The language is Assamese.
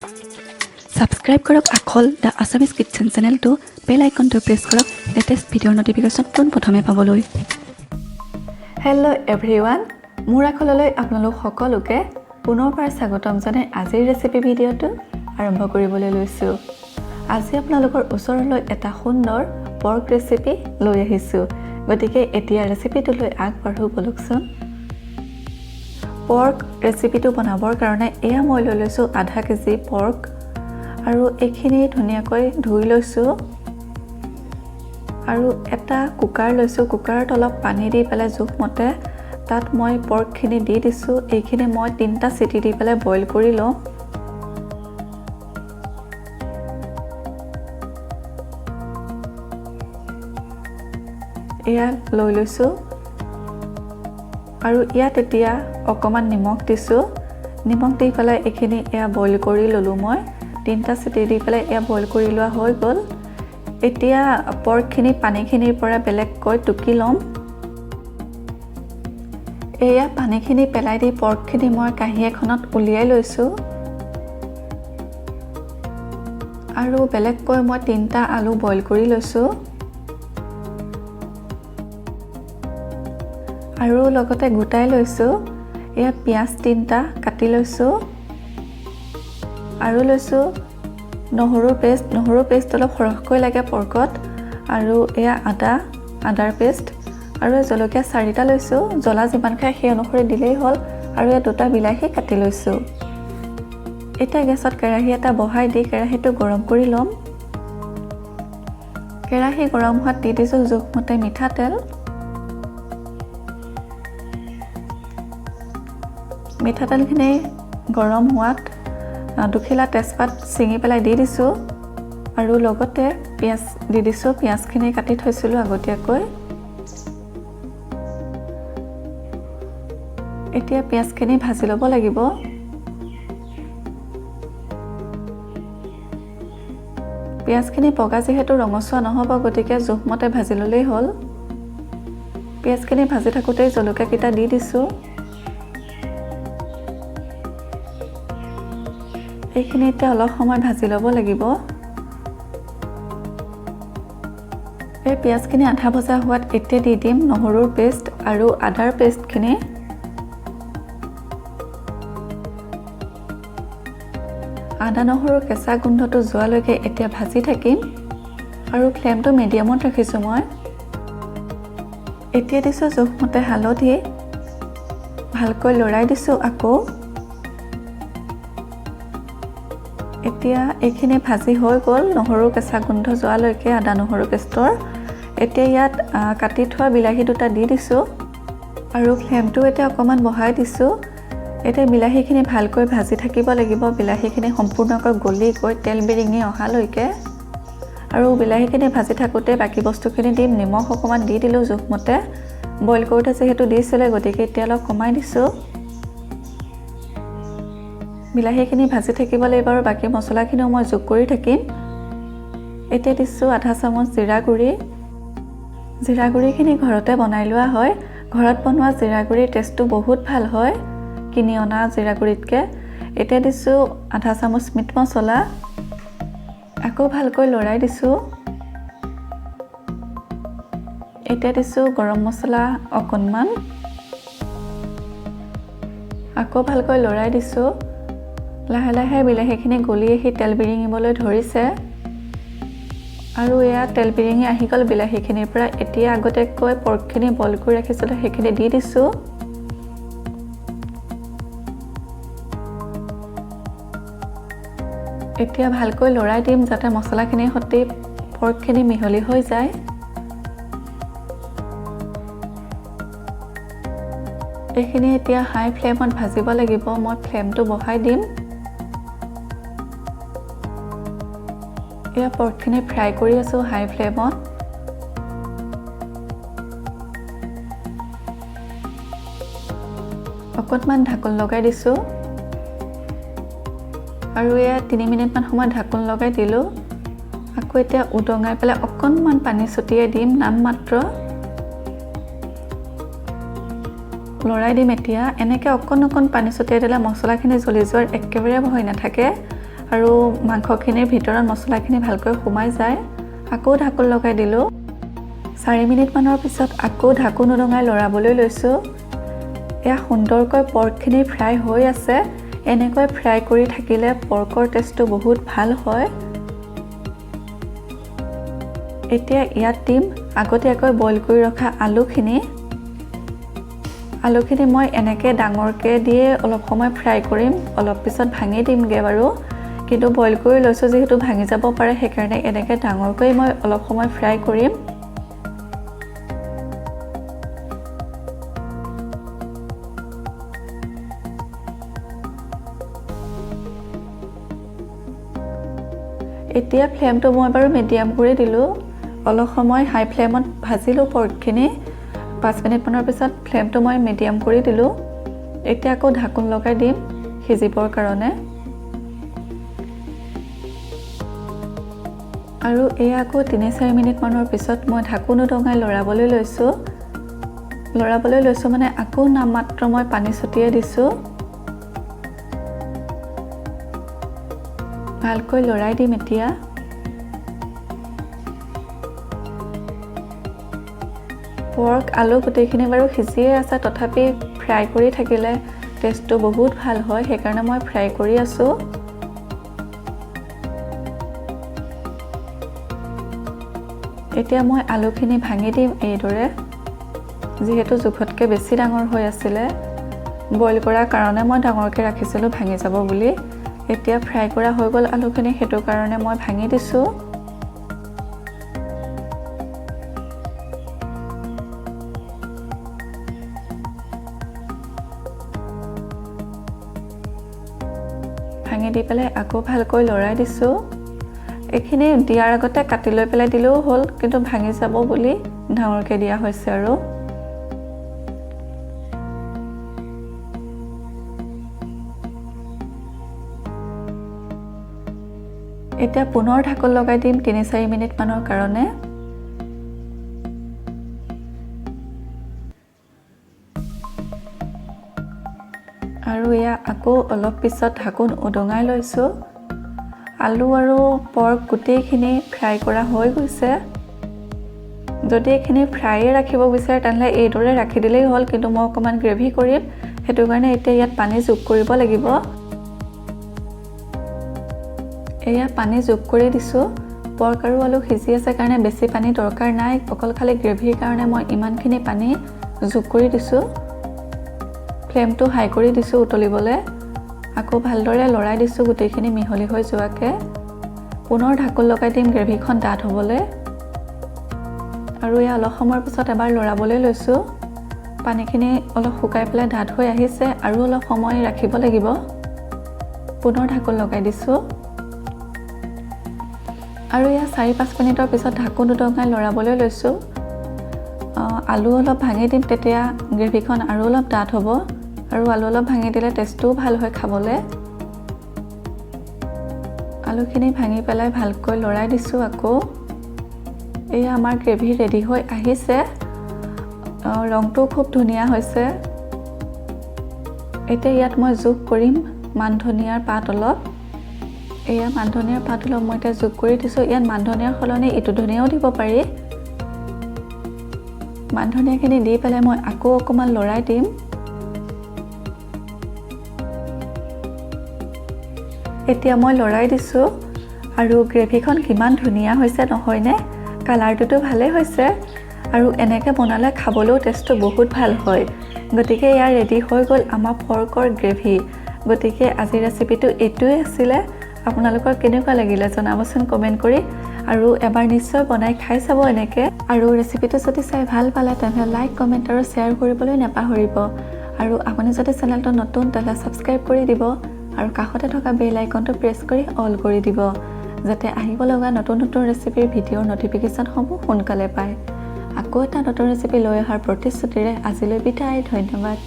সাবস্ক্ৰাইব কৰক আখল দ্য আছামিজ কিটচেন চেনেলটো বেল আইকনটো প্ৰেছ কৰক লেটেষ্ট ভিডিঅ'ৰ নটিফিকেশ্যন পোনপ্ৰথমে পাবলৈ হেল্ল' এভৰিৱান মোৰ আখললৈ আপোনালোক সকলোকে পুনৰবাৰ স্বাগতম জনাই আজিৰ ৰেচিপি ভিডিঅ'টো আৰম্ভ কৰিবলৈ লৈছোঁ আজি আপোনালোকৰ ওচৰলৈ এটা সুন্দৰ পৰ্ক ৰেচিপি লৈ আহিছোঁ গতিকে এতিয়া ৰেচিপিটোলৈ আগবাঢ়ো বলকচোন পৰ্ক ৰেচিপিটো বনাবৰ কাৰণে এয়া মই লৈ লৈছোঁ আধা কেজি পৰ্ক আৰু এইখিনি ধুনীয়াকৈ ধুই লৈছোঁ আৰু এটা কুকাৰ লৈছোঁ কুকাৰত অলপ পানী দি পেলাই জোখমতে তাত মই পৰ্কখিনি দি দিছোঁ এইখিনি মই 3টা চিটি দি পেলাই বইল কৰি লওঁ এয়া লৈ লৈছোঁ আৰু ইয়াত এতিয়া অকমান নিমখ দিছোঁ নিমখ দি পেলাই এইখিনি এয়া বইল কৰি ললোঁ মই 3টা চিটি দি পেলাই এয়া বইল কৰি লোৱা হৈ গ'ল এতিয়া পৰ্কখিনি পানীখিনিৰ পৰা বেলেগকৈ টুকি ল'ম এয়া পানীখিনি পেলাই দি পৰ্কখিনি মই কাঁহী এখনত উলিয়াই লৈছোঁ আৰু বেলেগকৈ মই 3টা আলু বইল কৰি লৈছোঁ আৰু লগতে গোটাই লৈছোঁ এয়া পিয়াজ 3টা কাটি লৈছোঁ আৰু লৈছোঁ নহৰু পেষ্ট অলপ সৰহকৈ লাগে পৰ্কত আৰু এয়া আদাৰ পেষ্ট আৰু জলকীয়া 4টা লৈছোঁ জ্বলা যিমান খায় সেই অনুসৰি দিলেই হ'ল আৰু এয়া 2টা বিলাহী কাটি লৈছোঁ এতিয়া গেছত কেৰাহী এটা বহাই দি কেৰাহীটো গৰম কৰি ল'ম কেৰাহী গৰম হোৱাত দি দিছোঁ জোখমতে মিঠাতেলখিনি গৰম হোৱাত দুখিলা তেজপাত ছিঙি পেলাই দি দিছোঁ আৰু লগতে পিয়াজ দি দিছোঁ পিয়াজখিনি কাটি থৈছিলোঁ আগতীয়াকৈ এতিয়া পিয়াজখিনি ভাজি ল'ব লাগিব পিয়াজখিনি বগা যিহেতু ৰঙচুৱা নহ'ব গতিকে জোখমতে ভাজি ল'লেই হ'ল পিয়াজখিনি ভাজি থাকোঁতেই জলকীয়াকেইটা দি দিছোঁ এইখিনি এতিয়া অলপ সময় ভাজি ল'ব লাগিব এই পিয়াজখিনি আধা ভজা হোৱাত এতিয়া দি দিম নহৰুৰ পেষ্ট আৰু আদাৰ পেষ্টখিনি আদা নহৰুৰ কেঁচা গোন্ধটো যোৱালৈকে এতিয়া ভাজি থাকিম আৰু ফ্লেমটো মিডিয়ামত ৰাখিছোঁ মই এতিয়া দিছোঁ জোখমতে হালধি ভালকৈ লৰাই দিছোঁ আকৌ এতিয়া এইখিনি ভাজি হৈ গ'ল নহৰু কেঁচা গোন্ধ যোৱালৈকে আদা নহৰু পেষ্টৰ এতিয়া ইয়াত কাটি থোৱা বিলাহী 2টা দি দিছোঁ আৰু ফ্লেমটো এতিয়া অকণমান বঢ়াই দিছোঁ এতিয়া বিলাহীখিনি ভালকৈ ভাজি থাকিব লাগিব বিলাহীখিনি সম্পূৰ্ণকৈ গলি গৈ তেল বিৰিঙি অহালৈকে আৰু বিলাহীখিনি ভাজি থাকোঁতে বাকী বস্তুখিনি দিম নিমখ অকণমান দি দিলোঁ জোখমতে বইল কৰোঁতে যিহেতু দিছিলে গতিকে এতিয়া অলপ কমাই দিছোঁ বিলাহীখিনি ভাজি থাকিব লাগিব আৰু বাকী মছলাখিনিও মই যোগ কৰি থাকিম এতিয়া দিছোঁ আধা চামুচ জিৰা গুড়িখিনি ঘৰতে বনাই লোৱা হয় ঘৰত বনোৱা জিৰা গুড়িৰ টেষ্টটো বহুত ভাল হয় কিনি অনা জিৰা গুড়িতকৈ এতিয়া দিছোঁ আধা চামুচ মিট মছলা আকৌ ভালকৈ লৰাই দিছোঁ এতিয়া দিছোঁ গৰম মছলা অকণমান আকৌ ভালকৈ লৰাই দিছোঁ লাহে লাহে বিলাহীখিনি গলি আহি তেল বিৰিঙিবলৈ ধৰিছে আৰু এয়া তেল বিৰিঙি আহি গ'ল বিলাহীখিনিৰ পৰা এতিয়া আগতীয়াকৈ পৰ্কখিনি বইল কৰি ৰাখিছিলোঁ সেইখিনি দি দিছোঁ এতিয়া ভালকৈ লৰাই দিম যাতে মছলাখিনিৰ সৈতে পৰ্কখিনি মিহলি হৈ যায় এইখিনি এতিয়া হাই ফ্লেমত ভাজিব লাগিব মই ফ্লেমটো বঢ়াই দিম এয়া পৰ্কখিনি ফ্ৰাই কৰি আছোঁ হাই ফ্লেমত অকণমান ঢাকোন লগাই দিছোঁ আৰু এয়া 3 মিনিটমান সময় ঢাকোন লগাই দিলোঁ আকৌ এতিয়া উদঙাই পেলাই অকণমান পানী ছটিয়াই দিম নামমাত্ৰ লৰাই দিম এতিয়া এনেকৈ অকণ পানী ছটিয়াই দিলে মছলাখিনি জ্বলি যোৱাৰ একেবাৰে ভয় নাথাকে আৰু মাংসখিনিৰ ভিতৰত মছলাখিনি ভালকৈ সোমাই যায়। আকৌ ঢাকোন লগাই দিলোঁ। 4 মিনিটমানৰ পিছত আকৌ ঢাকোন উদঙাই লৰাবলৈ লৈছোঁ। এয়া সুন্দৰকৈ পৰ্কখিনি ফ্ৰাই হৈ আছে। এনেকৈ ফ্ৰাই কৰি থাকিলে পৰ্কৰ টেষ্টটো বহুত ভাল হয়। এতিয়া ইয়াত দিম আগতীয়াকৈ বইল কৰি ৰখা আলুখিনি। আলুখিনি মই এনেকৈ ডাঙৰকৈ দিয়ে অলপ সময় ফ্ৰাই কৰিম, অলপ পিছত ভাঙি দিমগৈ বাৰু, কিন্তু বইল কৰি লৈছোঁ যিহেতু ভাঙি যাব পাৰে, সেইকাৰণে এনেকৈ ডাঙৰকৈ মই অলপ সময় ফ্ৰাই কৰিম। এতিয়া ফ্লেমটো মই বাৰু মিডিয়াম কৰি দিলোঁ। অলপ সময় হাই ফ্লেমত ভাজিলোঁ পৰ্কখিনি। 5 মিনিটমানৰ পিছত ফ্লেমটো মই মিডিয়াম কৰি দিলোঁ। এতিয়া আকৌ ঢাকোন লগাই দিম সিজিবৰ কাৰণে। আৰু এয়া আকৌ 3-4 মিনিটমানৰ পিছত মই ঢাকোন উদঙাই লৰাবলৈ লৈছোঁ মানে আকৌ নামমাত্ৰ মই পানী ছটিয়াই দিছোঁ। ভালকৈ লৰাই দিম এতিয়া। পৰ্ক আলু গোটেইখিনি বাৰু সিজিয়ে আছে, তথাপি ফ্ৰাই কৰি থাকিলে টেষ্টটো বহুত ভাল হয়, সেইকাৰণে মই ফ্ৰাই কৰি আছোঁ। এতিয়া মই আলুখিনি ভাঙি দিম এইদৰে, যিহেতু জোখতকৈ বেছি ডাঙৰ হৈ আছিলে। বইল কৰাৰ কাৰণে মই ডাঙৰকৈ ৰাখিছিলোঁ ভাঙি যাব বুলি। এতিয়া ফ্ৰাই কৰা হৈ গ'ল আলুখিনি, সেইটো কাৰণে মই ভাঙি দিছোঁ। ভাঙি দি পেলাই আকৌ ভালকৈ লৰাই দিছোঁ। এইখিনি দিয়াৰ আগতে কাটি লৈ পেলাই দিলেও হ'ল, কিন্তু ভাঙি যাব বুলি ডাঙৰকৈ দিয়া হৈছে আৰু। এতিয়া পুনৰ ঢাকোন লগাই দিম 3-4 মিনিটমানৰ কাৰণে। আৰু এয়া আকৌ অলপ পিছত ঢাকোন উদঙাই লৈছোঁ। আলু আৰু পৰ্ক গোটেইখিনি ফ্ৰাই কৰা হৈ গৈছে। যদি এইখিনি ফ্ৰাইয়ে ৰাখিব বিচাৰে তেনেহ'লে এইদৰে ৰাখি দিলেই হ'ল, কিন্তু মই অকণমান গ্ৰেভি কৰিম, সেইটো কাৰণে এতিয়া ইয়াত পানী যোগ কৰিব লাগিব। এয়া পানী যোগ কৰি দিছোঁ। পৰ্ক আৰু আলু সিজি আছে কাৰণে বেছি পানী দৰকাৰ নাই, অকল খালি গ্ৰেভিৰ কাৰণে মই ইমানখিনি পানী যোগ কৰি দিছোঁ। ফ্লেমটো হাই কৰি দিছোঁ উতলিবলৈ। আকৌ ভালদৰে লৰাই দিছোঁ গোটেইখিনি মিহলি হৈ যোৱাকৈ। পুনৰ ঢাকোন লগাই দিম গ্ৰেভিখন ডাঠ হ'বলৈ। আৰু এয়া অলপ সময়ৰ পিছত এবাৰ লৰাবলৈ লৈছোঁ। পানীখিনি অলপ শুকাই পেলাই ডাঠ হৈ আহিছে, আৰু অলপ সময় ৰাখিব লাগিব। পুনৰ ঢাকোন লগাই দিছোঁ। আৰু এয়া 4-5 মিনিটৰ পিছত ঢাকোন উদঙাই লৰাবলৈ লৈছোঁ। আলু অলপ ভাঙি দিম, তেতিয়া গ্ৰেভিখন আৰু অলপ ডাঠ হ'ব, আৰু আলু অলপ ভাঙি দিলে টেষ্টটোও ভাল হয় খাবলৈ। আলুখিনি ভাঙি পেলাই ভালকৈ লৰাই দিছোঁ আকৌ। এয়া আমাৰ গ্ৰেভি ৰেডি হৈ আহিছে। ৰংটো খুব ধুনীয়া হৈছে। এতিয়া ইয়াত মই যোগ কৰিম মান ধনিয়াৰ পাত অলপ। এয়া মান ধনিয়াৰ পাত অলপ মই এতিয়া যোগ কৰি দিছোঁ। ইয়াত মান ধনিয়াৰ সলনি ইটো ধনিয়াও দিব পাৰি। মান ধনিয়াখিনি দি পেলাই মই আকৌ অকণমান লৰাই দিম। এতিয়া মই লৰাই দিছোঁ, আৰু গ্ৰেভিখন কিমান ধুনীয়া হৈছে নহয়নে? কালাৰটোতো ভালেই হৈছে, আৰু এনেকৈ বনালে খাবলৈও টেষ্টটো বহুত ভাল হয়। গতিকে ইয়াৰ ৰেডি হৈ গ'ল আমাৰ পৰ্কৰ গ্ৰেভি। গতিকে আজিৰ ৰেচিপিটো এইটোৱে আছিলে। আপোনালোকৰ কেনেকুৱা লাগিলে জনাবচোন কমেণ্ট কৰি, আৰু এবাৰ নিশ্চয় বনাই খাই চাব এনেকৈ। আৰু ৰেচিপিটো যদি চাই ভাল পালে তেনেহ'লে লাইক, কমেণ্ট আৰু শ্বেয়াৰ কৰিবলৈ নাপাহৰিব। আৰু আপুনি যদি চেনেলটো নতুন তেনেহ'লে ছাবস্ক্ৰাইব কৰি দিব, আৰু কাষতে থকা বেল আইকনটো প্ৰেছ কৰি অল কৰি দিব, যাতে আহিব লগা নতুন নতুন ৰেচিপিৰ ভিডিঅ'ৰ ন'টিফিকেশ্যনসমূহ সোনকালে পায়। আকৌ এটা নতুন ৰেচিপি লৈ অহাৰ প্ৰতিশ্ৰুতিৰে আজিলৈ বিদায়। ধন্যবাদ।